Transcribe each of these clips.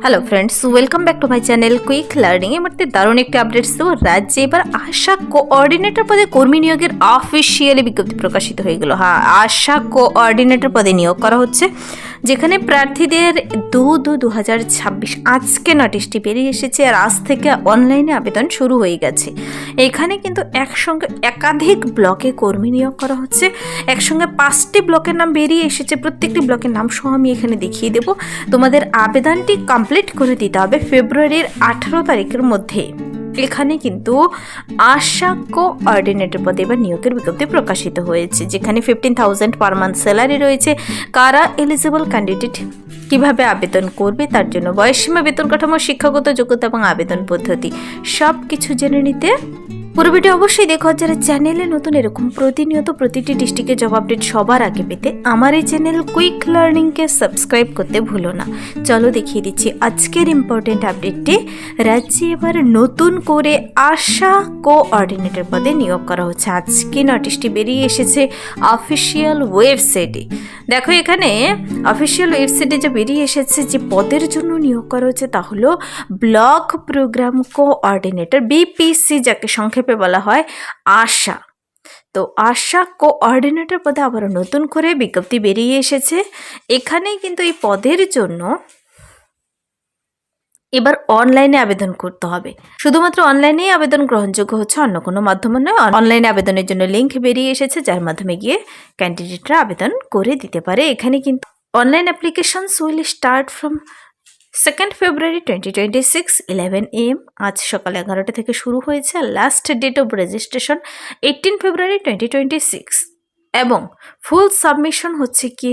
Hello friends, welcome back to my channel quick learning. এর মধ্যে দারুণ একটি আপডেটস দেবো। রাজ্যে এবার আশা কোঅর্ডিনেটর পদে কর্মী নিয়োগের অফিসিয়ালি বিজ্ঞপ্তি প্রকাশিত হয়ে গেল। হ্যাঁ, আশা কোঅর্ডিনেটর পদে নিয়োগ করা হচ্ছে, যেখানে প্রার্থীদের 2/2/2026 আজকে নোটিশটি বেরিয়ে এসেছে। আর আজ থেকে অনলাইনে আবেদন শুরু হয়ে গেছে। এখানে কিন্তু একসঙ্গে একাধিক ব্লকে কর্মী নিয়োগ করা হচ্ছে। একসঙ্গে 5টি ব্লকের নাম বেরিয়ে এসেছে। প্রত্যেকটি ব্লকের নাম সহ আমি এখানে দেখিয়ে দেবো। তোমাদের আবেদনটি কমপ্লিট করে দিতে হবে ফেব্রুয়ারির 18 তারিখের মধ্যে। এখানে কিন্তু আশা কোঅর্ডিনেটর পদে এবার নিয়োগের বিজ্ঞপ্তি প্রকাশিত হয়েছে, যেখানে 15,000 পার মান্থ স্যালারি রয়েছে। কারা এলিজিবল ক্যান্ডিডেট, কিভাবে আবেদন করবে, তার জন্য বয়সসীমা, বেতন কাঠামো, শিক্ষাগত যোগ্যতা এবং আবেদন পদ্ধতি সব কিছু জেনে নিতে পুরো ভিডিও অবশ্যই দেখো। যারা চ্যানেলে নতুন এরকম প্রতিনিয়ত প্রতিটি ডিস্ট্রিক্টের জব আপডেট সবার আগে পেতে আমার এই চ্যানেল কুইক লার্নিংকে সাবস্ক্রাইব করতে ভুলো না। চলো দেখিয়ে দিচ্ছি আজকের ইম্পর্টেন্ট আপডেটটি। রাজ্যে এবার নতুন করে আশা কোঅর্ডিনেটর পদে নিয়োগ করা হচ্ছে। আজকে নোটিশটি বেরিয়ে এসেছে অফিসিয়াল ওয়েবসাইটে। দেখো, এখানে অফিসিয়াল ওয়েবসাইটে যে বেরিয়ে এসেছে যে পদের জন্য নিয়োগ করা হচ্ছে তা হলো ব্লক প্রোগ্রাম কোঅর্ডিনেটর, বিপিসি যাকে সংক্ষেপে বলা হয় আশা। তো আশা কোঅর্ডিনেটর পদে আবারও নতুন করে বিজ্ঞপ্তি বেরিয়ে এসেছে। এখানে কিন্তু এই পদের জন্য এবার অনলাইনে আবেদন করতে হবে। শুধুমাত্র অনলাইনেই আবেদন গ্রহণযোগ্য হচ্ছে, অন্য কোনো মাধ্যমে নয়। অনলাইনে আবেদনের জন্য লিঙ্ক বেরিয়ে এসেছে, যার মাধ্যমে গিয়ে ক্যান্ডিডেটরা আবেদন করে দিতে পারে। এখানে কিন্তু online applications will start from 2nd February 2026 11 AM। আজ সকাল 11টা থেকে শুরু হয়েছে। Last date of registration 18 February 2026 এবং ফুল সাবমিশন হচ্ছে কি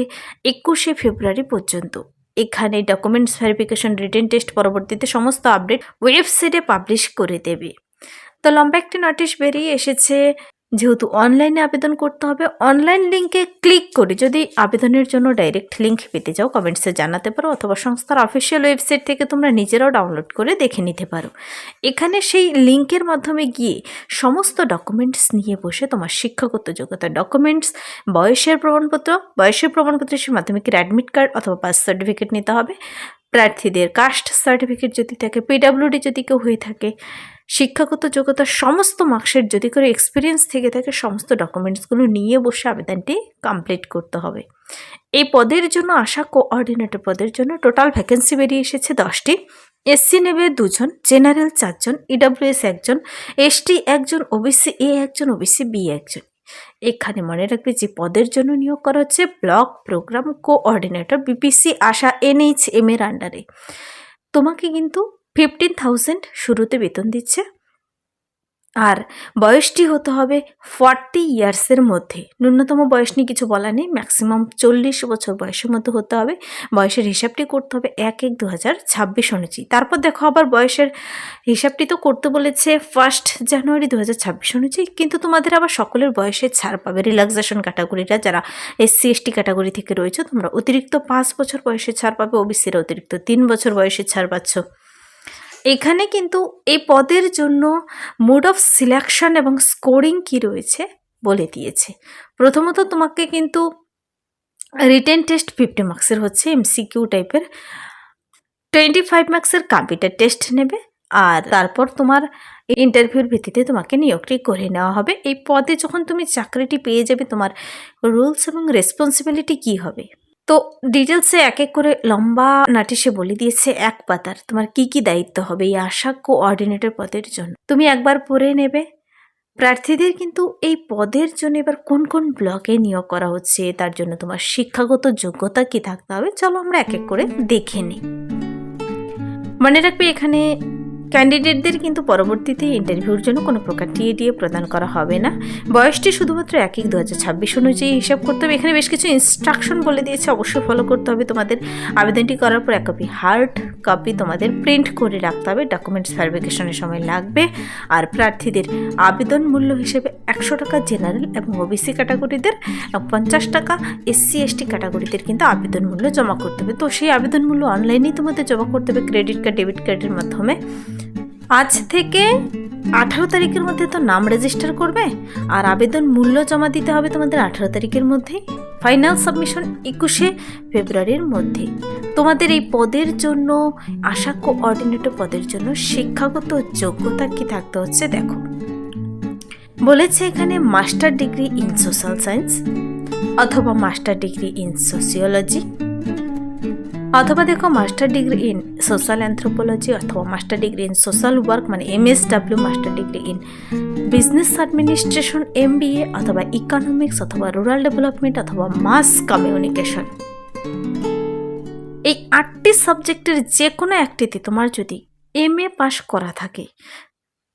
21শে ফেব্রুয়ারি পর্যন্ত। এখানে ডকুমেন্টস ভেরিফিকেশন, রিটেন টেস্ট পরবর্তীতে সমস্ত আপডেট ওয়েবসাইটে পাবলিশ করে দেবে। তো লম্বা একটি নোটিশ বেরিয়ে এসেছে। যেহেতু অনলাইনে আবেদন করতে হবে, অনলাইন লিঙ্কে ক্লিক করে যদি আবেদনের জন্য ডাইরেক্ট লিঙ্ক পেতে যাও কমেন্টসে জানাতে পারো, অথবা সংস্থার অফিসিয়াল ওয়েবসাইট থেকে তোমরা নিজেরাও ডাউনলোড করে দেখে নিতে পারো। এখানে সেই লিঙ্কের মাধ্যমে গিয়ে সমস্ত ডকুমেন্টস নিয়ে বসে তোমার শিক্ষাগত যোগ্যতার ডকুমেন্টস, বয়সের প্রমাণপত্রের মাধ্যমিকের অ্যাডমিট কার্ড অথবা বার্থ সার্টিফিকেট নিতে হবে। প্রার্থীদের কাস্ট সার্টিফিকেট যদি থাকে, পিডাব্লিউডি যদি কেউ হয়ে থাকে, শিক্ষাগত যোগ্যতার সমস্ত মার্কশিট যদি করে এক্সপিরিয়েন্স থেকে থাকে, সমস্ত ডকুমেন্টসগুলো নিয়ে বসে আবেদনটি কমপ্লিট করতে হবে। এই পদের জন্য আশা কোঅর্ডিনেটর পদের জন্য টোটাল ভ্যাকেন্সি বেরিয়ে এসেছে 10টি। এসসি নেবে 2 জন, জেনারেল 4 জন, ইডব্লিউএস 1 জন, এসটি 1 জন, ওবিসি এ 1 জন, ওবিসি বি 1 জন। এখানে মনে রাখবে যে পদের জন্য নিয়োগ করা হচ্ছে block program coordinator, BPC ASHA NHM এর আন্ডারে। তোমাকে কিন্তু 15,000 শুরুতে বেতন দিচ্ছে। আর বয়সটি হতে হবে 40 ইয়ার্সের মধ্যে। ন্যূনতম বয়স নিয়ে কিছু বলা নেই, ম্যাক্সিমাম 40 বছর বয়সের মধ্যে হতে হবে। বয়সের হিসাবটি করতে হবে 1/1/2026 অনুযায়ী। তারপর দেখো, আবার বয়সের হিসাবটি তো করতে বলেছে 1 জানুয়ারি 2026 অনুযায়ী, কিন্তু তোমাদের আবার সকলের বয়সে ছাড় পাবে। রিল্যাক্সেশন ক্যাটাগরিটা যারা SC ST ক্যাটাগরি থেকে রয়েছে, তোমরা অতিরিক্ত 5 বছর বয়সে ছাড় পাবে। ওবিসিরা অতিরিক্ত 3 বছর বয়সে ছাড় পাচ্ছ। এখানে কিন্তু এই পদের জন্য মোড অফ সিলেকশন এবং স্কোরিং কি রয়েছে বলে দিয়েছে। প্রথমত তোমাকে কিন্তু রিটেন টেস্ট 50 মার্কসের হচ্ছে, MCQ টাইপের। 25 মার্কসের কম্পিউটার টেস্ট নেবে। আর তারপর তোমার ইন্টারভিউর ভিত্তিতে তোমাকে নিয়োগটি করে নেওয়া হবে। এই পদে যখন তুমি চাকরিটি পেয়ে যাবে, তোমার রুলস এবং রেসপন্সিবিলিটি কী হবে, তো ডিটেলসে এক এক করে লম্বা নোটিশে বলে দিয়েছে এক পাতার তোমার কি কি দায়িত্ব হবে এই আশা কোঅর্ডিনেটর পদের জন্য। তুমি একবার পড়ে নেবে। প্রার্থীদের কিন্তু এই পদের জন্য এবার কোন কোন ব্লকে নিয়োগ করা হচ্ছে, তার জন্য তোমার শিক্ষাগত যোগ্যতা কি থাকতে হবে, চলো আমরা এক এক করে দেখে নিই। মনে রাখবে, এখানে ক্যান্ডিডেটদের কিন্তু পরবর্তীতে ইন্টারভিউর জন্য কোনো প্রকার টিএডিএ প্রদান করা হবে না। বয়সটি শুধুমাত্র 1/1/2026 অনুযায়ী হিসাব করতে হবে। এখানে বেশ কিছু ইনস্ট্রাকশন বলে দিয়েছে, অবশ্যই ফলো করতে হবে। তোমাদের আবেদনটি করার পর 1 কপি হার্ড কপি তোমাদের প্রিন্ট করে রাখতে হবে, ডকুমেন্টস ভেরিফিকেশনের সময় লাগবে। আর প্রার্থীদের আবেদন মূল্য হিসেবে 100 টাকা জেনারেল এবং ওবিসি ক্যাটাগরিদের, 50 টাকা SC ST ক্যাটাগরিদের কিন্তু আবেদন মূল্য জমা করতে হবে। তো সেই আবেদন মূল্য অনলাইনেই তোমাদের জমা করতে হবে ক্রেডিট কার্ড, ডেবিট কার্ডের মাধ্যমে। আজ থেকে 18 তারিখের মধ্যে তো নাম রেজিস্টার করবে, আর আবেদন মূল্য জমা দিতে হবে তোমাদের 18 তারিখের মধ্যেই। ফাইনাল সাবমিশন 21শে ফেব্রুয়ারির মধ্যে। তোমাদের এই পদের জন্য, আশা কোঅর্ডিনেটর পদের জন্য শিক্ষাগত যোগ্যতা কি থাকতে হচ্ছে দেখো। বলেছে এখানে master degree in social science অথবা মাস্টার ডিগ্রি ইন সোশিওলজি, অথবা দেখো master degree in social anthropology অথবা master degree in social work মানে MSW, master degree in business administration MBA, অথবা ইকোনমিক্স অথবা রুরাল ডেভেলপমেন্ট অথবা মাস কমিউনিকেশন। এই 8টি সাবজেক্টের যে কোনো একটিতে তোমার যদি MA পাস করা থাকে,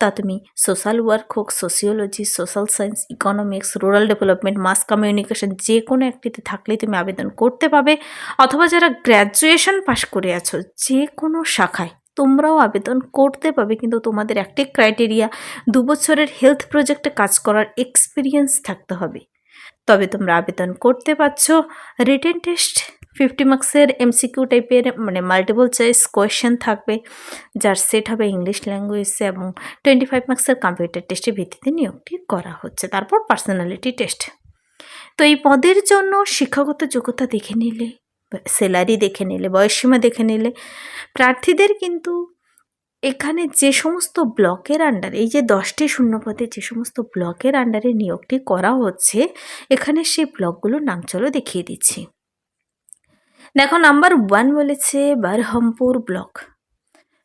তা তুমি সোশ্যাল ওয়ার্ক হোক, sociology, social science, economics, rural development, mass communication, যে কোনো একটিতে থাকলেই তুমি আবেদন করতে পাবে। অথবা যারা গ্র্যাজুয়েশন পাশ করে আছো যে কোনো শাখায় তোমরাও আবেদন করতে পাবে, কিন্তু তোমাদের একটি ক্রাইটেরিয়া 2 বছরের হেলথ প্রজেক্টে কাজ করার এক্সপিরিয়েন্স থাকতে হবে, তবে তোমরা আবেদন করতে পারছো। রিটেন টেস্ট 50 মার্কসের MCQ টাইপের মানে মাল্টিপল চয়েস কোয়েশ্চেন থাকবে, যার সেট হবে ইংলিশ ল্যাঙ্গুয়েজে, এবং 25 মার্কসের কম্পিউটার টেস্টের ভিত্তিতে নিয়োগটি করা হচ্ছে। তারপর পার্সোনালিটি টেস্ট। তো এই পদের জন্য শিক্ষাগত যোগ্যতা দেখে নিলে, স্যালারি দেখে নিলে, বয়সসীমা দেখে নিলে, প্রার্থীদের কিন্তু এখানে যে সমস্ত ব্লকের আন্ডারে, এই যে 10টি শূন্যপদে যে সমস্ত ব্লকের আন্ডারে নিয়োগটি করা হচ্ছে, এখানে সেই ব্লকগুলোর নাম চলো দেখিয়ে দিচ্ছি। দেখো, নাম্বার 1 বলেছে বারহামপুর ব্লক,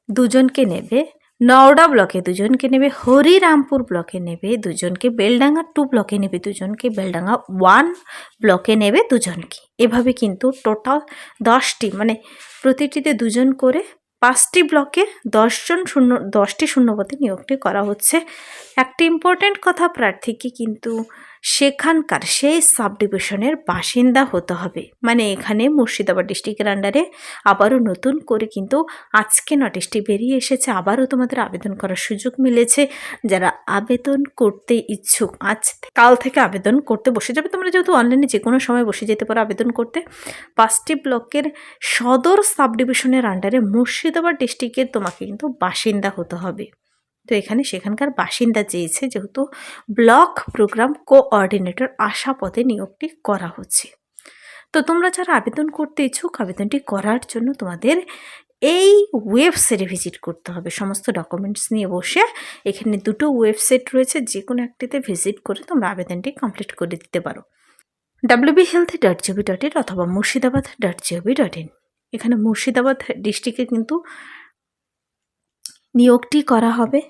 2 জনকে নেবে। নওডা ব্লকে 2 জনকে নেবে। হরিরামপুর ব্লকে নেবে 2 জনকে। বেলডাঙ্গা 2 ব্লকে নেবে 2 জনকে। বেলডাঙ্গা 1 ব্লকে নেবে 2 জনকে। এভাবে কিন্তু টোটাল 10টি মানে প্রতিটিতে 2 জন করে 5টি ব্লকে 10টি শূন্যপদে নিয়োগটি করা হচ্ছে। একটি ইম্পর্ট্যান্ট কথা, প্রার্থীকে কিন্তু সেখানকার সেই সাব ডিভিশনের বাসিন্দা হতে হবে। মানে এখানে মুর্শিদাবাদ ডিস্ট্রিক্টের আন্ডারে আবারও নতুন করে কিন্তু আজকে নোটিশটি বেরিয়ে এসেছে, আবারও তোমাদের আবেদন করার সুযোগ মিলেছে। যারা আবেদন করতে ইচ্ছুক কাল থেকে আবেদন করতে বসে যাবে। তোমরা যেহেতু অনলাইনে যে কোনো সময় বসে যেতে পারো আবেদন করতে। 5টি ব্লকের সদর সাব ডিভিশনের আন্ডারে মুর্শিদাবাদ ডিস্ট্রিক্টের তোমাকে কিন্তু বাসিন্দা হতে হবে। তো এখানে সেখানকার বাসিন্দা চেয়েছে, যেহেতু ব্লক প্রোগ্রাম কোঅর্ডিনেটর আশা পদে নিয়োগটি করা হচ্ছে। তো তোমরা যারা আবেদন করতে ইচ্ছুক, আবেদনটি করার জন্য তোমাদের এই ওয়েবসাইটে ভিজিট করতে হবে। সমস্ত ডকুমেন্টস নিয়ে বসে এখানে 2টো ওয়েবসাইট রয়েছে, যে কোনো একটিতে ভিজিট করে তোমরা আবেদনটি কমপ্লিট করে দিতে পারো। wbhealth.gov.in অথবা মুর্শিদাবাদ.gov.in। এখানে মুর্শিদাবাদ ডিস্ট্রিক্টে কিন্তু নিয়োগটি করা হবে।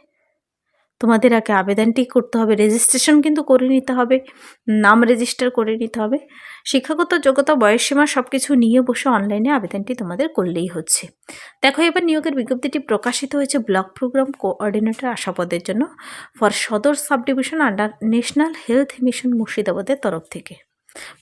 তোমাদের আগে আবেদনটি করতে হবে, রেজিস্ট্রেশন কিন্তু করে নিতে হবে, নাম রেজিস্টার করে নিতে হবে। শিক্ষাগত যোগ্যতা, বয়সসীমা সব কিছু নিয়ে বসে অনলাইনে আবেদনটি তোমাদের করলেই হচ্ছে। দেখো, এবার নিয়োগের বিজ্ঞপ্তিটি প্রকাশিত হয়েছে ব্লক প্রোগ্রাম কোঅর্ডিনেটর আশা পদের জন্য ফর সদর sub division under national health mission মুর্শিদাবাদের তরফ থেকে।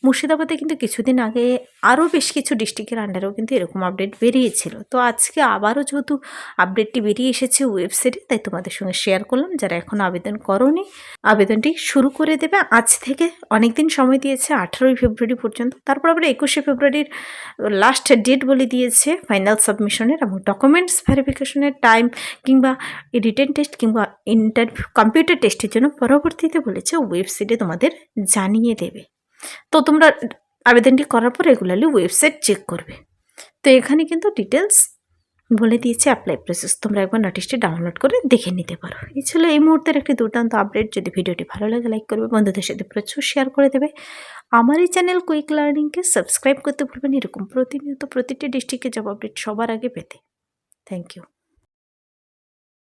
মুর্শিদাবাদে কিন্তু কিছুদিন আগে আরও বেশ কিছু ডিস্ট্রিক্টের আন্ডারেও কিন্তু এরকম আপডেট বেরিয়েছিল। তো আজকে আবারও যেহেতু আপডেটটি বেরিয়ে এসেছে ওয়েবসাইটে, তাই তোমাদের সঙ্গে শেয়ার করলাম। যারা এখন আবেদন করোনি, আবেদনটি শুরু করে দেবে আজ থেকে। অনেক দিন সময় দিয়েছে, 18ই ফেব্রুয়ারি পর্যন্ত। তারপর আবার 21শে ফেব্রুয়ারির লাস্ট ডেট বলে দিয়েছে ফাইনাল সাবমিশনের, এবং ডকুমেন্টস ভেরিফিকেশনের টাইম কিংবা রিটেন টেস্ট কিংবা ইন্টারভিউ কম্পিউটার টেস্টের জন্য পরবর্তীতে বলেছে ওয়েবসাইটে তোমাদের জানিয়ে দেবে। তো তোমরা আবেদনটি করার পর রেগুলারলি ওয়েবসাইট চেক করবে। তো এখানে কিন্তু ডিটেলস বলে দিয়েছে অ্যাপ্লাই প্রসেস, তোমরা একবার নোটিশটি ডাউনলোড করে দেখে নিতে পারো। এই ছিল এই মুহূর্তের একটি দুর্দান্ত আপডেট। যদি ভিডিওটি ভালো লাগে লাইক করবে, বন্ধুদের সাথে প্রচুর শেয়ার করে দেবে। আমার এই চ্যানেল কুইক লার্নিংকে সাবস্ক্রাইব করতে ভুলবেন, এরকম প্রতিনিয়ত প্রতিটি ডিস্ট্রিক্টে জব আপডেট সবার আগে পেতে। Thank you.